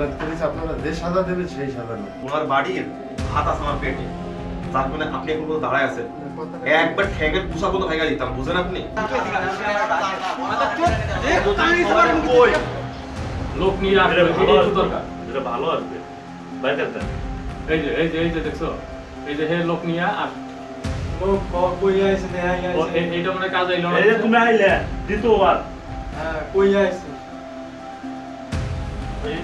অপরাধ করেছে, আপনারা যে সাজা দেবেন সেই সাজা না। ওনার বাড়ির ভাত আছে আমার পেটে, যার কারণে আপনি এখন কোনো দাঁড়ায় আছেন। একবার ঠ্যাঙের কুসা মতো ভেঙে দিতাম, বুঝেন আপনি? লোক নিয়ে আসবে, দরকার এটা ভালো আসবে বাইরে দেন। এই যে দেখছো, এই যে হে লোক নিয়ে আর লোক কই আইছে না এইটা মানে কাজ আইলো না। এই যে তুমি আইলে দ্বিতীয়বার হ্যাঁ কই আইছে এই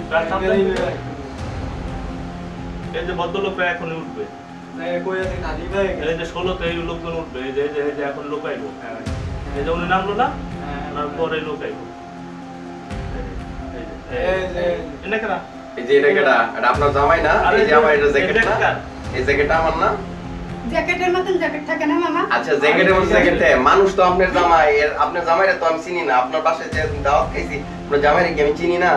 এই যে ভদ্রলোকরা এখন উঠবে, কই আছে খালি ভাই এই যে 16তে এই লোকজন উঠবে, এই যে এখন লোক আইবো, এই যে উনি নামলো না, তারপরে লোক আইবো। এই যে এনে কেনা এই যে এটা কেডা? এটা আপনার জামাই না? এই যে আমার এটা জ্যাকেট না? এই জ্যাকেটটা আমার না? জ্যাকেটের মতন জ্যাকেট থাকে না মামা? আচ্ছা জ্যাকেটের মধ্যে জ্যাকেটে মানুষ তো আপনার জামাই, আপনার জামাইরা তো আমি চিনি না। আপনার বাসায় যে দাওয়াত খাইছি আপনার জামাইরে কি আমি চিনি না?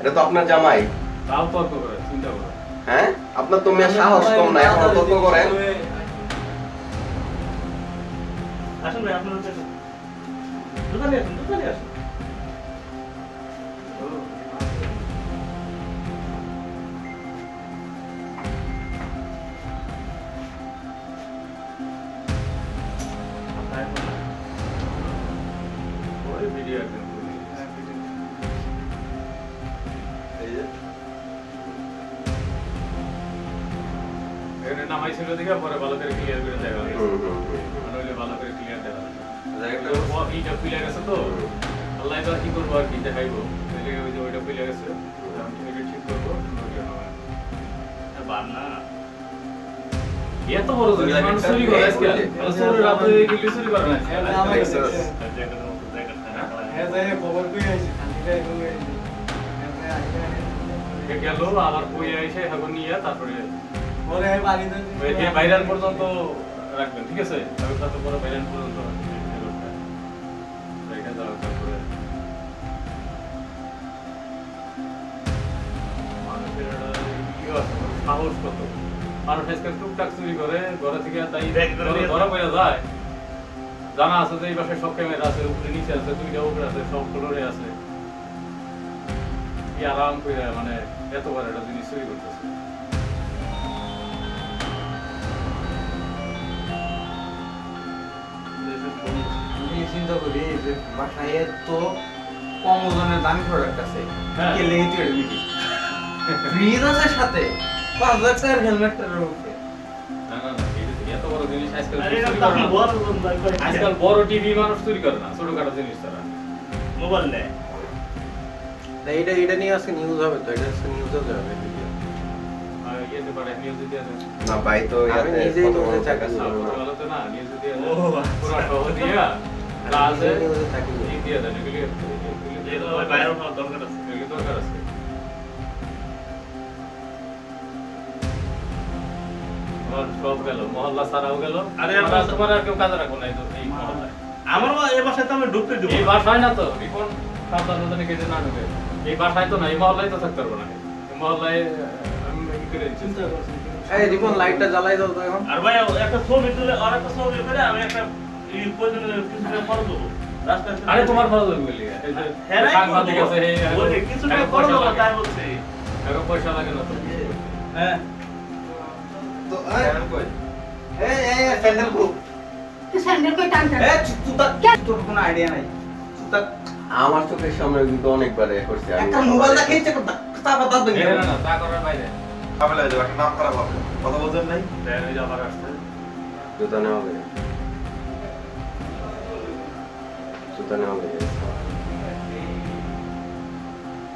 এটা তো আপনার জামাই। তাও তর্ক করে, চিন্তা করে। হ্যাঁ, আপনার তো মেয়ে সাহস কম না, এখন তর্ক করেন। আসুন ভাই, আপনার দোকানে আসুন, দোকানে আসুন। ওই ভিডিও একদম এই যে এখানে নামাইছিল দেখে পরে ভালো করে ক্লিয়ার করে দেখা হয়েছে। মানে ভালো করে ক্লিয়ার দেখা হয়েছে। জ্যাকেটটা এইটা খুলে গেছে তো, আল্লাহ তো কি করবো আর কি দেখাইবো। ওই যে ওইটা খুলে গেছে, আমি এটা ঠিক করবো। বান্না এত বড় জিনিস মানুষ চুরি করে আজকে, চোরের রাতে গেলে চুরি করে না। হ্যাঁ যাই খবর কই আইছে খালি ভাই কই আইছে গেল আবার বই এসে এখন নিয়ে তারপরে পরে বাড়িতে বাইরান পর্যন্ত রাখবেন, ঠিক আছে? তারপরে বাইরান পর্যন্ত রেখে দাও। তারপরে মানুষের সাহস কত, মানুষ আজকাল টুকটাক চুরি করে ঘরে থেকে, তাই ধরা পড়ে যায়। জানা আছে যে এই বাসায় সব ক্যামেরা আছে, উপরে নিচে আছে, দুইটা উপরে আছে, সব ফ্লোরে আছে। কি আরাম করে মানে এতবার একটা জিনিস চুরি করতেছে। চিন্তা করি যে বাসায় এত কম ওজনের দামি প্রোডাক্ট আছে, কে লেগে তুই এটা নিবি? ফ্রিজ আছে সাথে 5,000 টাকার হেলমেটটার উপরে। না না না, এত বড় জিনিস আজকাল চুরি করে না। আজকাল বড় টিভি মানুষ চুরি করে না, ছোটখাটো জিনিস তারা মোবাইল নেয়। না এটা নিয়ে আজকে নিউজ হবে তো, এটা আজকে নিউজ হবে ভিডিও। আর ইয়েতে পারে নিউজ দিয়ে দেন না ভাই তো আমি নিজেই তো চাকরি না, করি না। ভালো তো না, নিউজ দিয়ে দেন পুরো সহ দিয়া কাজে নিউজে চাকরি করি। দিয়ে দেন। এগুলি বাইরে হওয়ার দরকার আছে। এগুলি দরকার আছে। আমার সব গেল, মহল্লা সারাও গেল। আরে তোমার আর কেউ কাজে রাখবো না এই মহল্লায়। আমার এই বাসায় তো আমি ঢুকতে দেবো এই না। বাসায় না তো রিপন সাবধান মতন কেটে না ঢুকে। এই বাসায় তো না, এই মহল্লায় তো থাকতে পারবো না। এই মহল্লায় আমি কি করে চিন্তা করছি। এই রিপন লাইটটা জ্বালাই দাও তো এখন। আর ভাই একটা ছবি তুলে আর একটা ছবি করে আমি একটা এই প্রয়োজনে কিছু করে দেবো রাস্তায়। আরে তোমার ভালো লাগবে লিগা। এই যে সাংবাদিক আছে, এই কিছু টাকা করে দেবো তাই বলছি। এখন পয়সা লাগে না তো। হ্যাঁ তো কই? এই স্যান্ডেল কো? তুই স্যান্ডেল কই টানটা? চুতা তোর কোনো আইডিয়া নাই। চুতা আমার চোখের সামনে কিন্তু অনেকবার করছে। আমি একটা মোবাইল দেখাইছে তারপর দাঁত ভেঙে না গেল। না, তা করার বাইরে। ঝামেলা হয়ে যাবে, একটা নাম খারাপ হবে। কথা বলছেন নাই? দেন এই যে আবার আসছে। জুতা নেওয়া হবে, জুতা নেওয়া হবে।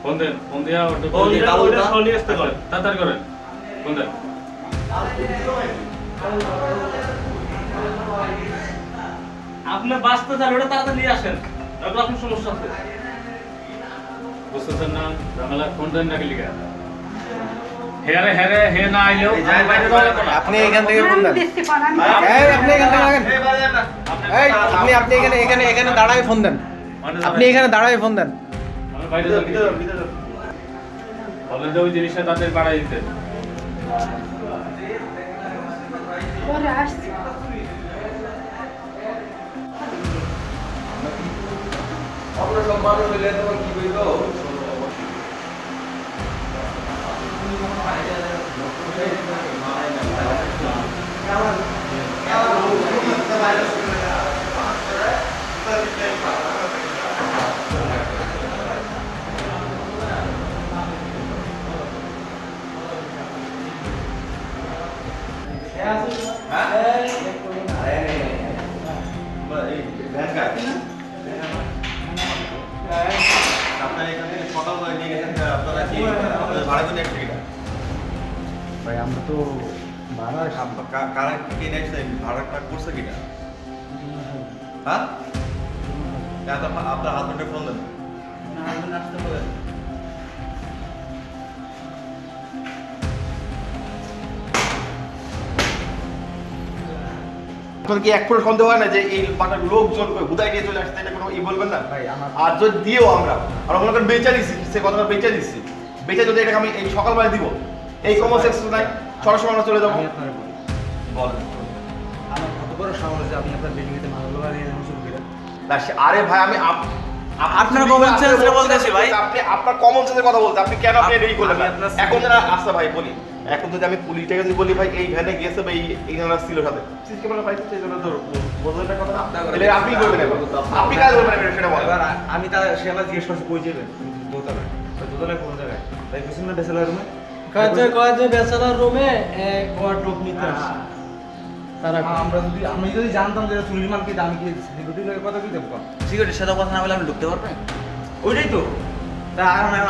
ফোন দেন, ফোন দিয়া ওটা ফোন দিয়া ওটা সরিয়ে আসতে করেন। তাড়াতাড়ি করেন, ফোন দেন। আপনি বাঁচতে চান ওটা তাড়াতাড়ি নিয়ে আসেন, নয়তো আপনার সমস্যা আছে। বুঝতেছেন না ঝামেলা? ফোন দেন নাকি লিগা? হেরে হেরে হে না আইলেও বাইরে যাওয়া লাগবে না। আপনি এখান থেকে ফোন দেন। দেখতে পারেন এই আপনি এখান থেকে লাগেন। এই আপনি এখানে দাঁড়ায় ফোন দেন। আপনি এখানে দাঁড়ায় ফোন দেন। আমি বাইরে যাবি। বলেন যে ওই জিনিসটা তাদের বাড়াই দিতে। পরে আসছে। আপনার সব মানুষ হইলে তখন কি কইব? ভাই আমরা তো ভাড়া কারেন্ট কে নেছে ভাড়াটা করছে কিনা হ্যাঁ আপনার হাজবেন্ডের ফোন দেন আপনার কি এক ফোঁটা সন্দেহ হয় না যে এই বাটার লোকজন হুদায় নিয়ে চলে আসছে এটা কোনো বলবেন না আর যদি দিও আমরা মনে করেন বেচা দিচ্ছি সে কথাটা বেচা দিচ্ছি বেচা যদি এটাকে আমি এই সকালবেলা দিব এই কমন সেক্স নাই ছটার সময় আমরা চলে যাবো বলেন আমার কত বড় সাহস যে আপনি আপনার বিল্ডিংতে মালগুলো নিয়ে যাবেন শুরু করে না আরে ভাই আমি আপনার কমন সেন্সে বলতেছি ভাই আপনি আপনার কমন সেন্সের কথা বলতে আপনি কেন আপনি রেডি করলেন না এখন যারা আসছে ভাই বলি এখন যদি আমি পুলিশটাকে যদি বলি ভাই এই ভ্যানে গেছে ভাই এইখানে ছিল সাথে সিসি ক্যামেরা পাইছে সেই জন্য তো বলবেন না কথা তাহলে আপনি করবেন আপনি কাজ করবেন সেটা বলেন এবার আমি তার সে আবার জিজ্ঞেস করছি কই যাবেন দোতলায় দোতলায় কোন জায়গায় তাই কিছু না বেসালার রুমে কাজে বেচারার রুমে এক ওয়ার্ডরোব নিতে আসছে তারা আমি যদি জানতাম যে চুরি মাল কি আমি কি সিকিউরিটি লোকের কথা কি দেখব সিকিউরিটির সাথে কথা না বলে আপনি ঢুকতে পারবেন ওইটাই তো তা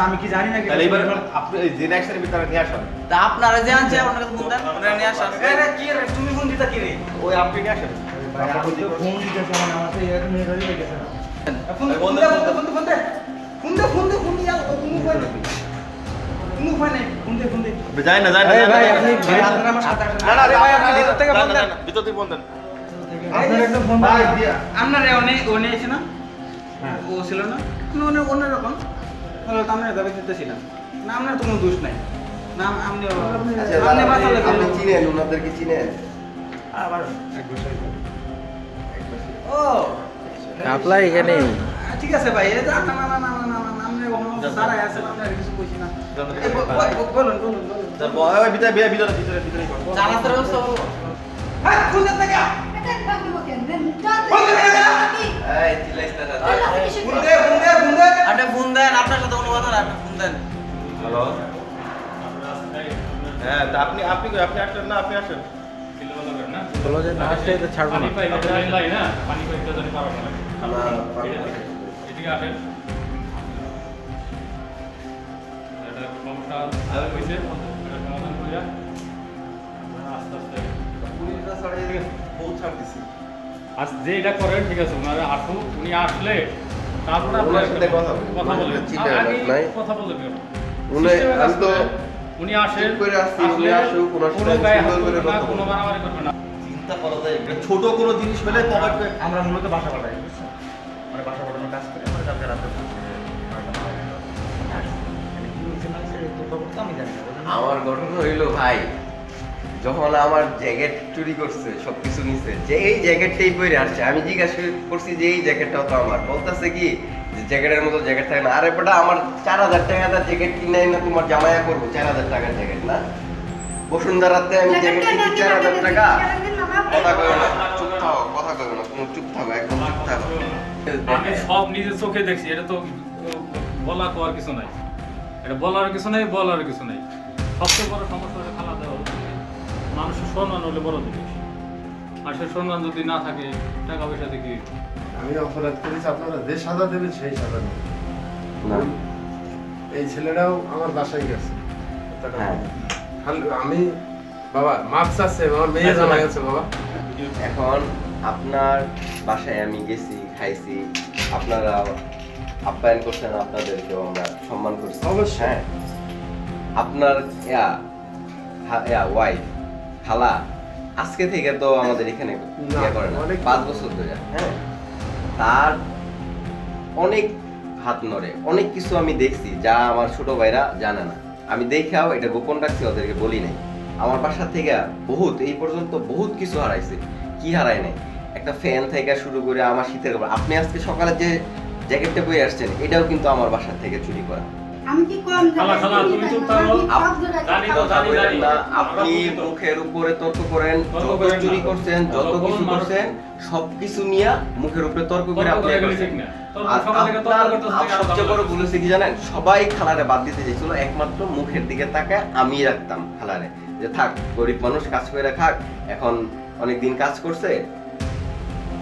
আমি কি জানি না কি তাহলে এবার আপনি এই জেন অ্যাকশনের ভিতরে নিয়ে আসেন তা আপনারা যে আনছে আপনার কাছে ফোন দেন আমরা নিয়ে আসেন আরে কি রে তুমি ফোন দিতা কি রে ওই আপনি নিয়ে আসেন ভাই আপনি তো ফোন দিতে সময় আমার তো এর মেয়ে ধরে গেছে না ফোন ভাই, ফোন বন্ধ, দে বন্ধ, ফোন দে ফোন দে ফোন দে ফোন দে ইয়ার কোনো উপায় নেই কোনো উপায় নেই ফোন দে যাই না যাই না ভাই আপনি আপনারা আমার সাথে আসেন না না ভাই আপনি ভিতর থেকে ফোন দেন ভিতর থেকে ফোন দেন আপনার একটা ফোন ভাই দিয়া আপনার ওনে আছে না হ্যাঁ ও ছিল না অন্যরকম হলো তো আমরা দাবি দিতেছিলাম না আপনার তো কোনো দোষ নাই না আপনি আপনি বাঁচালে আপনি চিনেন ওনাদেরকে চিনেন আবার এক বছর ও আপনার এখানে ঠিক আছে ভাই এই না না না না না না আমরা ওখানে দাঁড়ায় আছেন আমরা কিছু কইছি না বলুন ওই ভিতরে ভিতরে জানা তো ব্যবস্থা করবো হ্যাঁ খুঁজে থেকে এই চিল্লাইতে না ফোন দে আপনি ফোন দেন আপনার সাথে কোনো কথা না আপনি ফোন দেন হ্যালো হ্যাঁ তা আপনি আসেন না আপনি আসেন বলো যে না আসলে তো ছাড়বো না পানি পাইপ লাইন লাই না পানি পাইপটা জানি পারো না এদিকে আসেন এটা সমস্যা হয়েছে এটা সমাধান করিয়া আস্তে আস্তে পুলিশরা ছাড়িয়ে বহুত ছাড় দিছি আজ যে এটা করেন ঠিক আছে ওনারা আসুক উনি আসলে তারপরে ওনার সাথে কথা বলবেন চিন্তা আগে নাই কথা বলবেন আমি তো উনি আসেন ঠিক করে আসছি, উনি আসুক, ওনার সাথে কোনো গায়ে হাত সুন্দর করে করবে না কথা কোনো বলবো। মারামারি করবে না চিন্তা করা যায় এটা ছোট কোনো জিনিস হলে পকেটে আমরা মূলত বাসা পাঠাই বুঝছেন মানে বাসা পাঠানোর কাজ করি আমরা কালকে রাতে আমি জানি না আমার ঘটনা হইলো ভাই যখন আমার জ্যাকেট চুরি করছে সবকিছু নিছে যে এই জ্যাকেটটাই পরে আসছে আমি জিজ্ঞাসা করছি যে এই জ্যাকেটটাও তো আমার বলতেছে কি যে জ্যাকেটের মতো জ্যাকেট থাকে না আরে বেটা আমার 4000 টাকা দাম জ্যাকেট কিনে না তোমার জামাইয়া করবো 4000 টাকার জ্যাকেট না বসুন্ধরাতে আমি জ্যাকেট কিনছি 4000 টাকা কথা কইও না চুপ থাকো কথা কইও না তুমি চুপ থাকো একদম চুপ থাকো আমি সব নিজের চোখে দেখছি এটা তো বলা কোয়ার কিছু নাই এটা বলার কিছু নাই বলার কিছু নাই সবচেয়ে বড় সমস্যা হচ্ছে খালা দেওয়া মানুষের সম্মান হলে বড় জিনিস আর সে সম্মান যদি না থাকে টাকা পয়সা দেখি আমি অপরাধ করেছি আপনারা যে সাজা দেবেন সেই সাজা নেবেন না এই ছেলেটাও আমার বাসায় গেছে হ্যাঁ আমি বাবা মাপ চাচ্ছে আমার মেয়ে জানা গেছে বাবা এখন আপনার বাসায় আমি গেছি খাইছি আপনারা আপ্যায়ন করছেন আপনাদেরকেও আমরা সম্মান করছি অবশ্যই। হ্যাঁ আপনার ওয়াইফ খালা আজকে থেকে তো আমাদের এখানে ইয়ে করে না অনেক- 5 বছর ধরে হ্যাঁ তার অনেক হাত নড়ে অনেক কিছু আমি দেখছি যা আমার ছোট ভাইরা জানে না আমি দেখাও এটা গোপন রাখছি ওদেরকে বলি নাই আমার বাসা থেকে বহুত এই পর্যন্ত বহুত কিছু হারাইছে কি হারাই নাই একটা ফ্যান থেকে শুরু করে আমার শীতের কাপড় আপনি আজকে সকালে যে জ্যাকেটটা পরে আসছেন এটাও কিন্তু আমার বাসা থেকে চুরি করা আমি কি কম খালা, খালা, তুমি চুপ থাকো। জানি তো, জানি, জানি। আপনি মুখের উপরে তর্ক করেন, তর্ক যত করেন চুরি না। করছেন, যত যতক্ষণ কিছু মানুষ- করছেন, সবকিছু নিয়ে মুখের উপরে তর্ক করে তর্ক আপনি করে করছেন। ঠিক না। তর্ক আর সবার থেকে তর্ক আপনার করতেছে থেকে আরো সবচেয়ে বড় ঝামেলা। ভুল হয়েছে কি জানেন, সবাই খালারে বাদ দিতে চাইছিল, একমাত্র মুখের দিকে তাকায় আমি রাখতাম খালারে, যে থাক গরিব মানুষ কাজ করে খাক, এখন অনেকদিন কাজ করছে,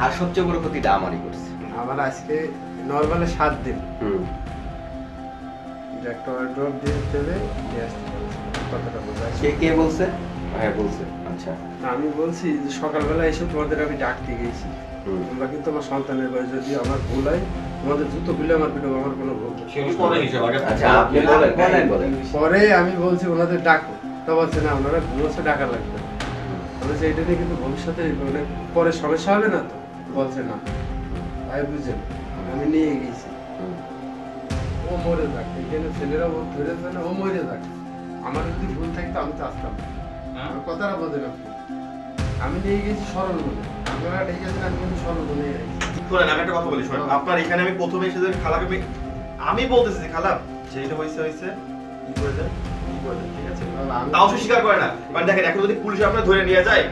আর সবচেয়ে বড় ক্ষতিটা আমারই করছে। আমার আজকে নর্মালে 7 দিন একটা ড্রপ দিয়ে চলে নিয়ে আসতে বলছে। কথাটা বোঝায় কে কে বলছে? হ্যাঁ বলছে। আচ্ছা আমি বলছি যে সকালবেলা এসে তোমাদের আমি ডাকতে গেছি, তোমরা কিন্তু আমার সন্তানের বয়স যদি আমার ভুল হয় তোমাদের জুতো খুলে আমার পিঠে আমার কোনো ভুল নেই। আচ্ছা আপনি বলেন। পরে আমি বলছি ওনাদের ডাকো, তো বলছে না ওনারা ঘুমোচ্ছে, ডাকা লাগবে না। বলেছে এটা নিয়ে কিন্তু ভবিষ্যতে মানে পরে সমস্যা হবে না, তো বলছে না। তাই বুঝছেন, আমি নিয়ে গেছি, ও মরে যাক, এখানে ছেলেরা ও ধরেছে না, ও মরে যাক, আমার যদি ভুল থাকতো আমি তো আসতাম না। আমার কথাটা বোঝেন আপনি, আমি নিয়ে গেছি সরল বলে, আপনারা ডেকেছেন, আমি কিন্তু সরল বলে গেছি। শোনেন আমি একটা কথা বলি, শোনেন আপনার এখানে আমি প্রথমে এসে যে খালাকে আমি বলতেছি যে খালা যেটা হয়েছে কি করে দেন, ঠিক আছে, তাও সে স্বীকার করে না। মানে দেখেন এখন যদি পুলিশ আপনার ধরে নিয়ে যায়,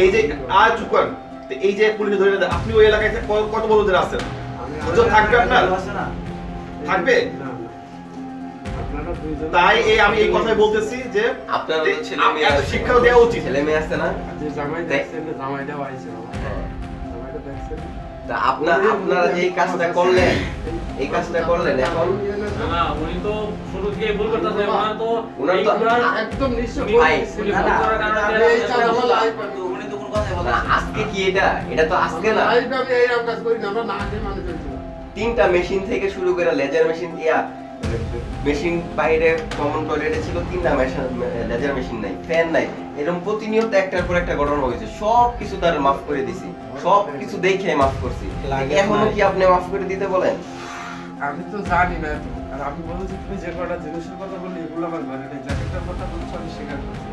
এই যে আর চুপ করেন, তো এই যে পুলিশ ধরে নিয়ে যায়, আপনি ওই এলাকায় কত বড় ধরে আছেন, বুঝো থাকবে আপনার থাকবে। আপনারা দুইজন তাই আমি এই কথাই বলতেছি যে আপনার ছেলে মেয়ে এত আছে, শিক্ষাও দেওয়া উচিত। ছেলে মেয়ে আছে না? যে জামাই দেখছেন, জামাইটাও আইছে বাবা, হ্যাঁ। জামাইটা দেখছেন। তা আপনারা যে এই কাজটা করলেন, এই কাজটা করলেন, এখন না, না, উনি তো শুরু থেকেই ভুল করতেছে। ওনার তো একদম নিশ্চয় ভাই, উনি না, ভুল না, করার কারণে আমি এই চাই আমার লাইফ উনি তো কোনো কথাই বলে না, আজকে কি এটা তো আজকে না, লাইফ আমি এইরকম কাজ করি না, আমরা না খেয়ে মানুষ হয়েছি। 3টা মেশিন থেকে শুরু করে লেজার মেশিন মেশিন বাইরে কমন টয়লেটে ছিল 3টা লেজার মেশিন নাই, ফ্যান নাই, এরকম প্রতিনিয়ত একটার পর একটা ঘটনা হয়েছে, সব কিছু তার মাফ করে দিছি, সব কিছু দেখে মাফ করছি, এখনো কি আপনি মাফ করে দিতে বলেন? আমি তো জানি না তো, আর আমি বলেছি তুমি যে কটা জিনিসের কথা বললি এগুলো আমার ঘরে নেই, জ্যাকেটটার কথা বলছো আমি স্বীকার করছি।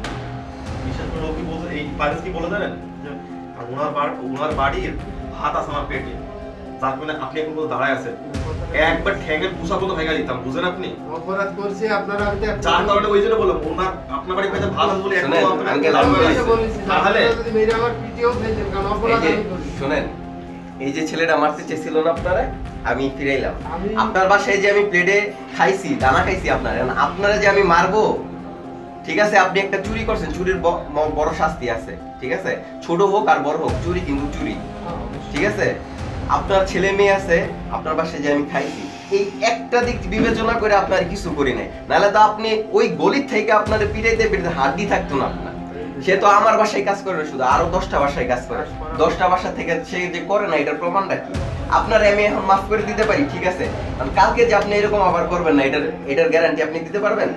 বিশেষ করে ও কি বলছে, এই পারিস কি বলে জানেন যে ওনার বাড়ির ভাত আছে আমার পেটে, যার কারণে আপনি এখন পর্যন্ত দাঁড়ায় আছেন, একবার ঠ্যাঙের বুসা পর্যন্ত ভেঙে দিতাম, বুঝেন আপনি? অপরাধ করছি আপনারা, আমি তো যার কারণে ওই জন্য বললাম ওনার আপনার বাড়ির পেটে ভাত আছে বলে এখন শুনেন, আপনার আঙ্কেল, আমি আমি এটা বলেছি, তাহলে যদি মেরে আমার পিটিও ফেলতেন, কারণ এই অপরাধ যে আমি করছি। শুনেন, এই যে ছেলেটা মারতে চেয়েছিল না আপনারা, আমি ফিরাইলাম। আমি- আপনার বাসায় যে আমি প্লেটে খাইছি, দানা খাইছি আপনারা যে আমি মারবো, ঠিক আছে, আপনি একটা চুরি করছেন, চুরির বড় শাস্তি আছে, ঠিক আছে, ছোট হোক আর বড় হোক, চুরি কিন্তু চুরি, ঠিক আছে। আপনার ছেলে মেয়ে আছে, আপনার বাসায় যে আমি খাইছি, এই একটা দিক বিবেচনা করে আপনার কিছু করি নাই, নাহলে তো আপনি ওই গলির থেকে আপনার পিটাইতে হাড্ডি থাকতো না আপনার। সে তো আমার বাসায় কাজ করে না, শুধু আরো 10টা বাসায় কাজ করে, 10টা বাসা থেকে সে যে করে না, এটার প্রমাণটা কি? আপনার আমি এখন মাফ করে দিতে পারি, ঠিক আছে, কারণ কালকে যে আপনি এরকম আবার করবেন না, এটার গ্যারান্টি আপনি দিতে পারবেন?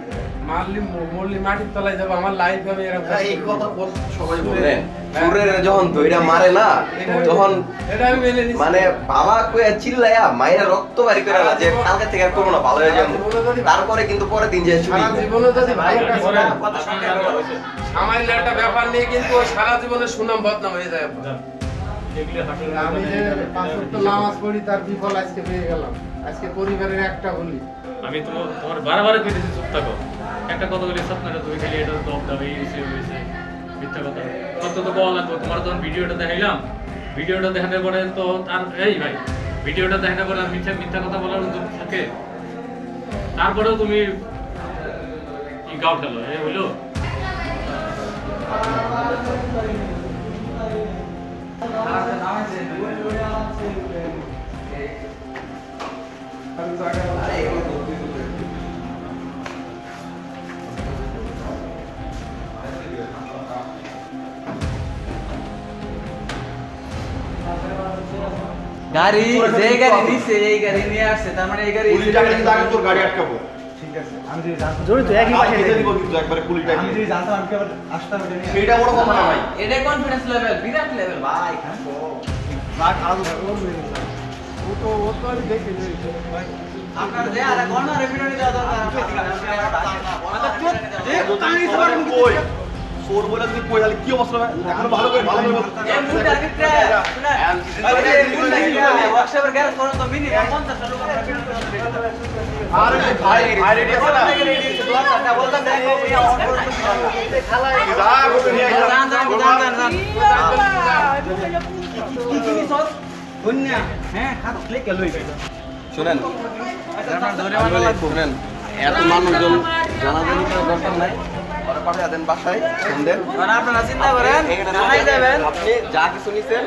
মরলি মাটির তলায় যাবো, আমার লাইফ আমি এরকম এই কথা সবাই বলে। শুনেন, চোরের যখন দইরা মারে না, তখন এটা আমি মেনে নিচ্ছি। মানে বাবা কইয়া চিল্লায়া মায়েরা রক্ত বাড়ি করে না, যে কালকে থেকে আর করবো না, ভালো হয়ে যাবো, তারপরে কিন্তু পরের দিন যে চুরি সারা জীবনে যদি ভালো কাজ পরে করে, কথা শুনলে আবার হয়েছে। সামান্য একটা ব্যাপার নিয়ে কিন্তু ওই সারা জীবনে সুনাম বদনাম হয়ে যায়। এগুলো হাসির আমি যে 5 ওয়াক্ত নামাজ পড়ি তার বিফল আজকে পেয়ে গেলাম, আজকে পরিবারের একটা বলি। আমি তোমার বারবার পেতেছি, চুপ থাকো। একটা কথা বলি, স্বপ্নটা তুমি খালি এটা দপ দাও, এই হয়েছে মিথ্যা কথা, সত্য তো বলা লাগবে। তোমার যখন ভিডিওটা দেখাইলাম, ভিডিওটা দেখানোর পরে তো আর এই ভাই, ভিডিওটা দেখানোর পরে আর মিথ্যা কথা বলার সুযোগ থাকে? তারপরেও তুমি কি গাও খেলো, এই হইলো? গাড়ি যে গাড়ি নিছে এই গাড়ি নিয়ে আসছে, তার মানে এই গাড়ি পুলিশ ডাকে কিন্তু আগে তোর গাড়ি আটকাবো। ঠিক আছে, আমি যদি জানতাম জড়িত একই কাল পাশে খেতে দিব কিন্তু একবারে পুলিশ ডাকে। আমি যদি জানতাম আমি কি আবার আসতাম এটা নিয়ে? সেইটা বড় কথা না ভাই। এটা কনফিডেন্স লেভেল, বিরাট লেভেল ভাই। রাগ আলাদা ওর মেরে দিলাম। ও তো আমি দেখে নিই ভাই। আপনার যে আরে কর্নারে ভিডিও দেওয়া দরকার। কই চোর বলে তুমি কই তাহলে কি অবস্থা হবে? এখন ভালো করে এই মুন্ডার ভিতরে শুনে আরে মুন্ডা কি ওয়ার্কশপের গ্যারেজ করো তো মিনিমাম 50 লোক আমরা ভিডিও করতে আরে ভাই ভাই রেডি আছে না যা করতে নিয়ে শুনেন শুনেন এত মানুষজন জানাজানি করার দরকার নাই ওরা পাঠিয়ে দেন বাসায় ফোন দেন আপনারা চিন্তা করেন জানাই যাবেন আপনি যা কিছু নিছেন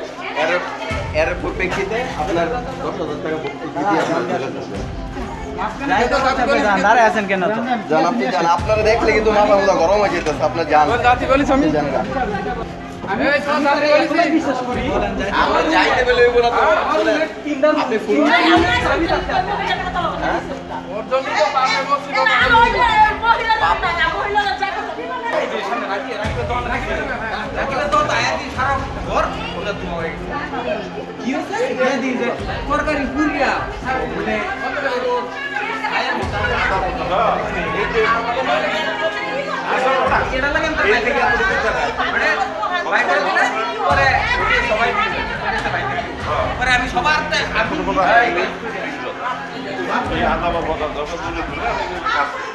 এর পরিপ্রেক্ষিতে আপনার 10,000 টাকা দিয়ে দাঁড়ায় আছেন কেন তো জান আপনি জান আপনারা দেখলে কিন্তু মাথা মুথা গরম হয়ে যেতেছে আপনার জান জাতি বলিস আমি জান না। এই সব জাতি বলিস বিশ্বাস করি আমরা যাইতে বলে হইব না তো আপনি ফোন ওর জন্য তো পাপে বসছি রাখলে তো তায়াতি সারা ঘর ওটা তোমার হয়ে গেছে কি হচ্ছে এটা দিয়ে যে সরকারি পুরিয়া মানে আয়ার মতো এটা লাগেন তো মানে ভাই করে দিলে পরে সবাই পরে আমি সবার এই আদা বাবা যখন তুলে তুলে